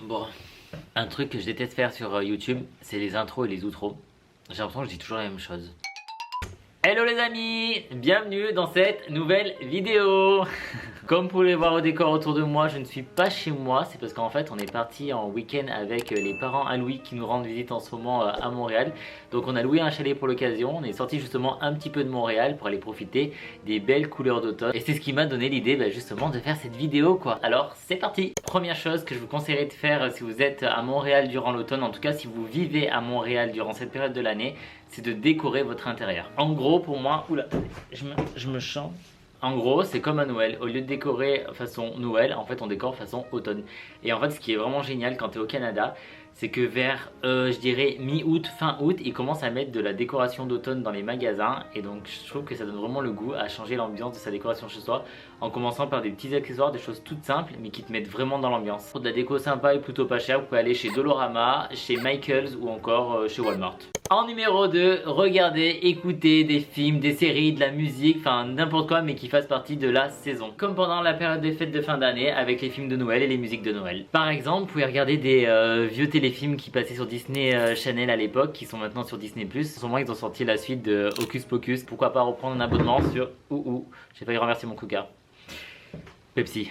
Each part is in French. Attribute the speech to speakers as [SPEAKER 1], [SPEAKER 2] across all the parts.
[SPEAKER 1] Bon, un truc que je déteste faire sur YouTube, c'est les intros et les outros. J'ai l'impression que je dis toujours la même chose. Hello les amis, bienvenue dans cette nouvelle vidéo. Comme vous pouvez voir au décor autour de moi, je ne suis pas chez moi. C'est parce qu'en fait on est parti en week-end avec les parents à Louis qui nous rendent visite en ce moment à Montréal. Donc on a loué un chalet pour l'occasion. On est sorti justement un petit peu de Montréal pour aller profiter des belles couleurs d'automne. Et c'est ce qui m'a donné l'idée justement de faire cette vidéo quoi. Alors c'est parti. Première chose que je vous conseillerais de faire si vous êtes à Montréal durant l'automne, en tout cas si vous vivez à Montréal durant cette période de l'année, c'est de décorer votre intérieur. En gros pour moi, oula, je me chante. En gros, c'est comme à Noël. Au lieu de décorer façon Noël, en fait, on décore façon automne. Et en fait, ce qui est vraiment génial quand tu es au Canada, c'est que vers, je dirais, mi-août, fin août, ils commencent à mettre de la décoration d'automne dans les magasins. Et donc, je trouve que ça donne vraiment le goût à changer l'ambiance de sa décoration chez soi, en commençant par des petits accessoires, des choses toutes simples, mais qui te mettent vraiment dans l'ambiance. Pour de la déco sympa et plutôt pas cher, vous pouvez aller chez Dolorama, chez Michaels ou encore chez Walmart. En numéro 2, regardez, écoutez des films, des séries, de la musique, enfin n'importe quoi mais qui fasse partie de la saison. Comme pendant la période des fêtes de fin d'année avec les films de Noël et les musiques de Noël. Par exemple, vous pouvez regarder des vieux téléfilms qui passaient sur Disney Channel à l'époque, qui sont maintenant sur Disney+. En ce moment ils ont sorti la suite de Hocus Pocus. Pourquoi pas reprendre un abonnement sur j'ai failli renverser mon coca. Pepsi.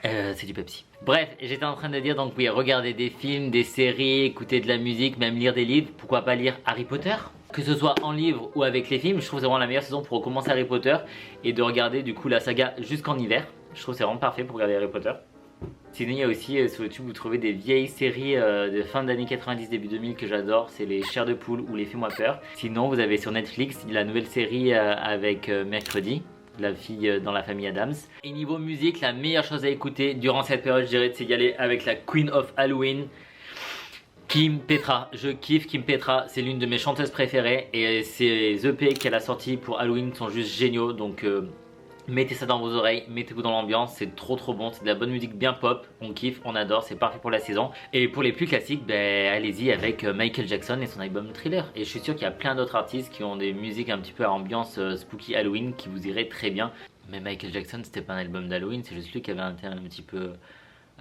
[SPEAKER 1] C'est du Pepsi. Bref, j'étais en train de dire donc oui, regarder des films, des séries, écouter de la musique, même lire des livres. Pourquoi pas lire Harry Potter? Que ce soit en livre ou avec les films, je trouve que c'est vraiment la meilleure saison pour recommencer Harry Potter et de regarder du coup la saga jusqu'en hiver. Je trouve que c'est vraiment parfait pour regarder Harry Potter. Sinon il y a aussi sur YouTube vous trouvez des vieilles séries de fin d'année 90 début 2000 que j'adore, c'est les Chairs de poule ou les Fais-moi peur. Sinon vous avez sur Netflix la nouvelle série avec Mercredi, la fille dans la famille Adams. Et niveau musique, la meilleure chose à écouter durant cette période, je dirais, c'est d'y aller avec la Queen of Halloween, Kim Petra. Je kiffe Kim Petra, c'est l'une de mes chanteuses préférées et ces EP qu'elle a sortis pour Halloween sont juste géniaux. Donc mettez ça dans vos oreilles, mettez-vous dans l'ambiance, c'est trop bon, c'est de la bonne musique bien pop, on kiffe, on adore, c'est parfait pour la saison. Et pour les plus classiques, allez-y avec Michael Jackson et son album Thriller. Et je suis sûr qu'il y a plein d'autres artistes qui ont des musiques un petit peu à ambiance spooky Halloween qui vous iraient très bien. Mais Michael Jackson c'était pas un album d'Halloween, c'est juste lui qui avait un thème un petit peu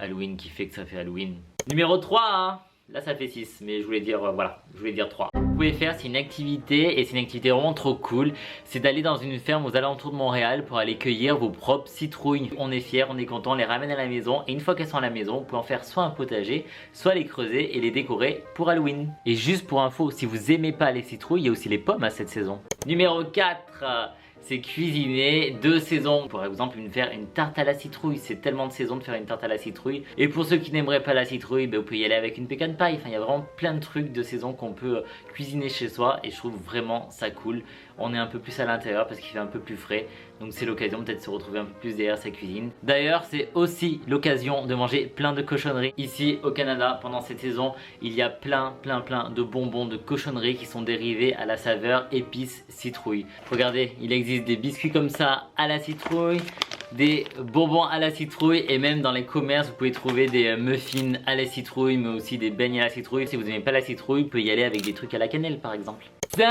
[SPEAKER 1] Halloween qui fait que ça fait Halloween. Numéro 3 hein. Là ça fait 6 mais je voulais dire voilà, je voulais dire 3. Vous pouvez faire, c'est une activité et c'est une activité vraiment trop cool, c'est d'aller dans une ferme aux alentours de Montréal pour aller cueillir vos propres citrouilles. On est fiers, on est content, on les ramène à la maison et une fois qu'elles sont à la maison, vous pouvez en faire soit un potager, soit les creuser et les décorer pour Halloween. Et juste pour info, si vous aimez pas les citrouilles, il y a aussi les pommes à cette saison. Numéro 4, c'est cuisiner 2 saisons. Par exemple faire une tarte à la citrouille, c'est tellement de saisons de faire une tarte à la citrouille. Et pour ceux qui n'aimeraient pas la citrouille, vous pouvez y aller avec une pecan pie. Enfin il y a vraiment plein de trucs de saison qu'on peut cuisiner chez soi et je trouve vraiment ça cool. On est un peu plus à l'intérieur parce qu'il fait un peu plus frais, donc c'est l'occasion peut-être de se retrouver un peu plus derrière sa cuisine. D'ailleurs c'est aussi l'occasion de manger plein de cochonneries. Ici au Canada pendant cette saison il y a plein de bonbons de cochonneries qui sont dérivés à la saveur épice citrouille. Regardez, il existe des biscuits comme ça à la citrouille, des bonbons à la citrouille et même dans les commerces vous pouvez trouver des muffins à la citrouille mais aussi des beignets à la citrouille. Si vous n'aimez pas la citrouille vous pouvez y aller avec des trucs à la cannelle par exemple. 5.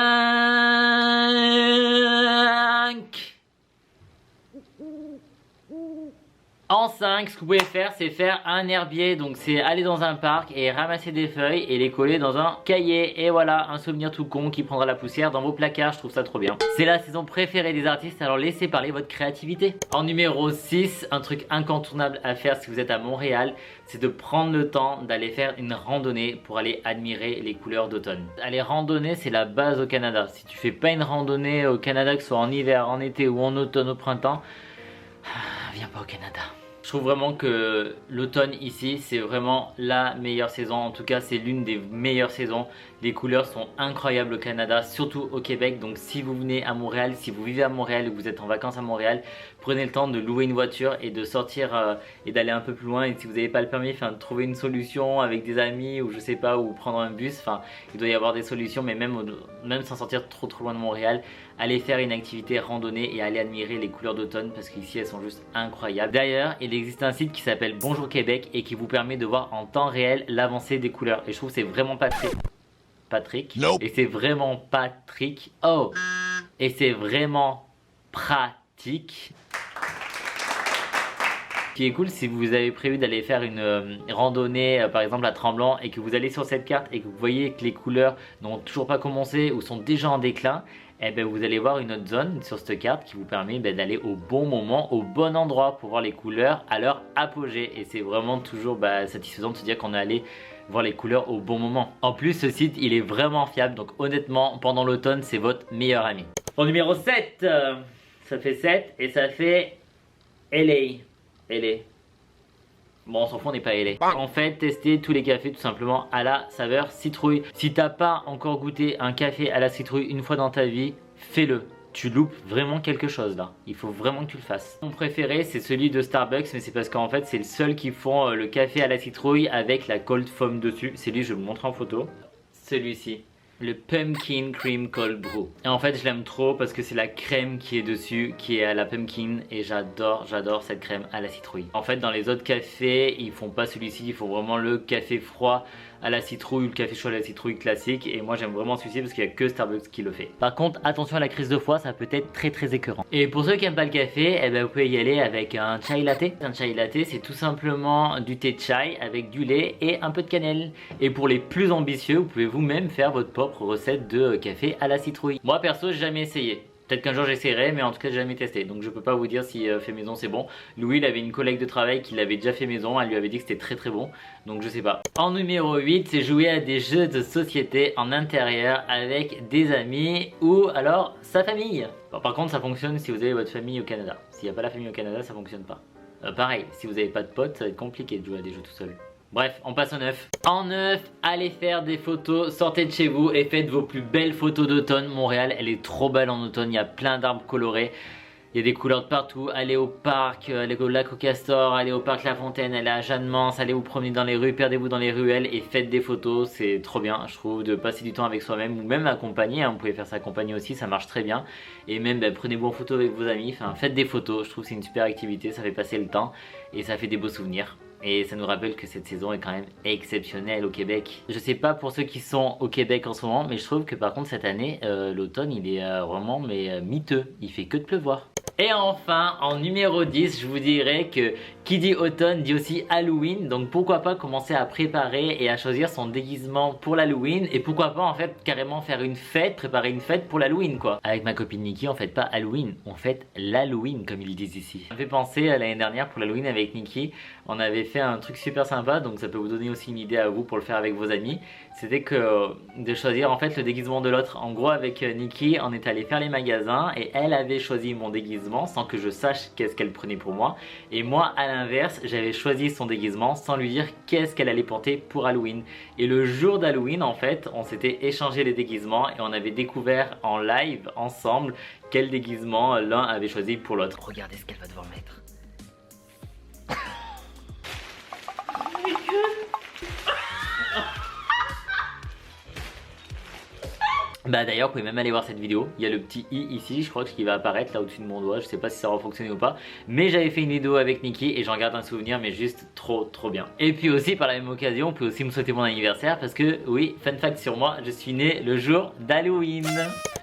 [SPEAKER 1] En 5, ce que vous pouvez faire, c'est faire un herbier. Donc c'est aller dans un parc et ramasser des feuilles et les coller dans un cahier. Et voilà, un souvenir tout con qui prendra la poussière dans vos placards. Je trouve ça trop bien. C'est la saison préférée des artistes, alors laissez parler votre créativité. En numéro 6, un truc incontournable à faire si vous êtes à Montréal, c'est de prendre le temps d'aller faire une randonnée pour aller admirer les couleurs d'automne. Aller randonner, c'est la base au Canada. Si tu fais pas une randonnée au Canada, que ce soit en hiver, en été ou en automne, au printemps, viens pas au Canada. Je trouve vraiment que l'automne ici c'est vraiment la meilleure saison, en tout cas c'est l'une des meilleures saisons. Les couleurs sont incroyables au Canada, surtout au Québec. Donc si vous venez à Montréal, si vous vivez à Montréal ou que vous êtes en vacances à Montréal, prenez le temps de louer une voiture et de sortir et d'aller un peu plus loin. Et si vous n'avez pas le permis, de trouver une solution avec des amis ou je sais pas, ou prendre un bus. Il doit y avoir des solutions, mais même sans sortir trop loin de Montréal, allez faire une activité randonnée et allez admirer les couleurs d'automne parce qu'ici elles sont juste incroyables. D'ailleurs il existe un site qui s'appelle Bonjour Québec et qui vous permet de voir en temps réel l'avancée des couleurs. Et je trouve que c'est vraiment Patrick. Nope. Et c'est vraiment Patrick. Oh. Et c'est vraiment pratique. Ce qui est cool, si vous avez prévu d'aller faire une randonnée par exemple à Tremblant et que vous allez sur cette carte et que vous voyez que les couleurs n'ont toujours pas commencé ou sont déjà en déclin, eh ben vous allez voir une autre zone sur cette carte qui vous permet d'aller au bon moment, au bon endroit pour voir les couleurs à leur apogée. Et c'est vraiment toujours satisfaisant de se dire qu'on est allé voir les couleurs au bon moment. En plus, ce site il est vraiment fiable, donc honnêtement pendant l'automne c'est votre meilleur ami. Au numéro 7, ça fait 7 et ça fait LA. LA. Bon, on s'en fout, on n'est pas LA. En fait, testez tous les cafés tout simplement à la saveur citrouille. Si t'as pas encore goûté un café à la citrouille une fois dans ta vie, fais-le. Tu loupes vraiment quelque chose là. Il faut vraiment que tu le fasses. Mon préféré, c'est celui de Starbucks, mais c'est parce qu'en fait, c'est le seul qui font le café à la citrouille avec la cold foam dessus. C'est lui, je vais vous montrer en photo. Celui-ci. Le Pumpkin Cream Cold Brew. Et en fait je l'aime trop parce que c'est la crème qui est dessus qui est à la pumpkin et j'adore cette crème à la citrouille. En fait dans les autres cafés ils font pas celui-ci, ils font vraiment le café froid à la citrouille ou le café chaud à la citrouille classique, et moi j'aime vraiment celui-ci parce qu'il n'y a que Starbucks qui le fait. Par contre attention à la crise de froid, ça peut être très écœurant. Et pour ceux qui n'aiment pas le café, eh ben, vous pouvez y aller avec un chai latte. Un chai latte c'est tout simplement du thé de chai avec du lait et un peu de cannelle. Et pour les plus ambitieux, vous pouvez vous-même faire votre propre recette de café à la citrouille. Moi perso j'ai jamais essayé. Peut-être qu'un jour j'essaierai, mais en tout cas j'ai jamais testé, donc je peux pas vous dire si fait maison c'est bon. Louis il avait une collègue de travail qui l'avait déjà fait maison, elle lui avait dit que c'était très bon, donc je sais pas. En numéro 8, c'est jouer à des jeux de société en intérieur avec des amis ou alors sa famille. Bon, par contre ça fonctionne si vous avez votre famille au Canada. S'il n'y a pas la famille au Canada, ça fonctionne pas. Pareil, si vous n'avez pas de potes, ça va être compliqué de jouer à des jeux tout seul. Bref, on passe au 9. En 9, allez faire des photos, sortez de chez vous et faites vos plus belles photos d'automne. Montréal, elle est trop belle en automne, il y a plein d'arbres colorés. Il y a des couleurs de partout. Allez au parc, allez au lac au Castor, allez au parc La Fontaine, allez à Jeanne-Mance, allez vous promener dans les rues, perdez-vous dans les ruelles et faites des photos. C'est trop bien, je trouve, de passer du temps avec soi-même ou même accompagné. Hein, vous pouvez faire ça accompagné aussi, ça marche très bien. Et même prenez-vous en photo avec vos amis, enfin, faites des photos. Je trouve que c'est une super activité, ça fait passer le temps et ça fait des beaux souvenirs. Et ça nous rappelle que cette saison est quand même exceptionnelle au Québec. Je sais pas pour ceux qui sont au Québec en ce moment, mais je trouve que par contre cette année, l'automne il est vraiment miteux. Il fait que de pleuvoir. Et enfin, en numéro 10, je vous dirais que qui dit automne dit aussi Halloween. Donc pourquoi pas commencer à préparer et à choisir son déguisement pour l'Halloween. Et pourquoi pas en fait carrément faire une fête, préparer une fête pour l'Halloween quoi. Avec ma copine Nikki, on fête pas Halloween, on fête l'Halloween comme ils disent ici. Ça me fait penser à l'année dernière pour l'Halloween avec Nikki. On avait fait un truc super sympa, donc ça peut vous donner aussi une idée à vous pour le faire avec vos amis. C'était que de choisir en fait le déguisement de l'autre. En gros avec Nikki, on est allé faire les magasins et elle avait choisi mon déguisement sans que je sache qu'est-ce qu'elle prenait pour moi. Et moi à l'inverse, j'avais choisi son déguisement sans lui dire qu'est-ce qu'elle allait porter pour Halloween. Et le jour d'Halloween en fait, on s'était échangé les déguisements et on avait découvert en live ensemble quel déguisement l'un avait choisi pour l'autre. Regardez ce qu'elle va devoir mettre. Bah d'ailleurs vous pouvez même aller voir cette vidéo, il y a le petit i ici je crois qui va apparaître là au-dessus de mon doigt, je sais pas si ça va fonctionner ou pas, mais j'avais fait une vidéo avec Nikki et j'en garde un souvenir mais juste trop bien. Et puis aussi par la même occasion, on peut aussi me souhaiter mon anniversaire parce que oui, fun fact sur moi, je suis né le jour d'Halloween.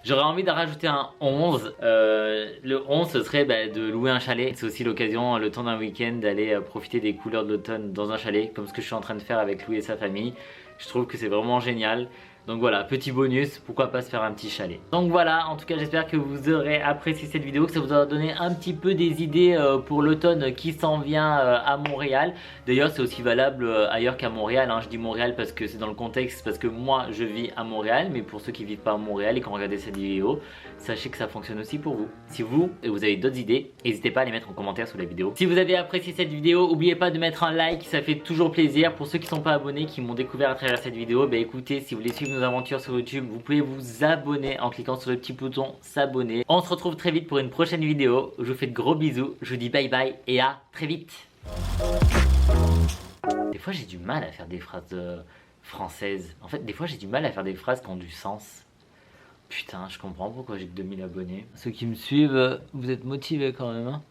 [SPEAKER 1] J'aurais envie d'en rajouter un 11, le 11 ce serait de louer un chalet, c'est aussi l'occasion le temps d'un week-end d'aller profiter des couleurs de l'automne dans un chalet comme ce que je suis en train de faire avec Louis et sa famille. Je trouve que c'est vraiment génial. Donc voilà, petit bonus, pourquoi pas se faire un petit chalet. Donc voilà, en tout cas j'espère que vous aurez apprécié cette vidéo, que ça vous aura donné un petit peu des idées pour l'automne qui s'en vient à Montréal. D'ailleurs c'est aussi valable ailleurs qu'à Montréal, hein. Je dis Montréal parce que c'est dans le contexte, parce que moi je vis à Montréal, mais pour ceux qui vivent pas à Montréal et qui ont regardé cette vidéo, sachez que ça fonctionne aussi pour vous. Si vous avez d'autres idées, n'hésitez pas à les mettre en commentaire sous la vidéo. Si vous avez apprécié cette vidéo, n'oubliez pas de mettre un like, ça fait toujours plaisir. Pour ceux qui ne sont pas abonnés, qui m'ont découvert à travers cette vidéo, écoutez, si vous voulez suivre nos aventures sur YouTube, vous pouvez vous abonner en cliquant sur le petit bouton s'abonner. On se retrouve très vite pour une prochaine vidéo. Je vous fais de gros bisous, je vous dis bye bye et à très vite. Des fois j'ai du mal à faire des phrases françaises. En fait des fois j'ai du mal à faire des phrases qui ont du sens. Putain, je comprends pourquoi j'ai que 2000 abonnés. Ceux qui me suivent, vous êtes motivés quand même hein.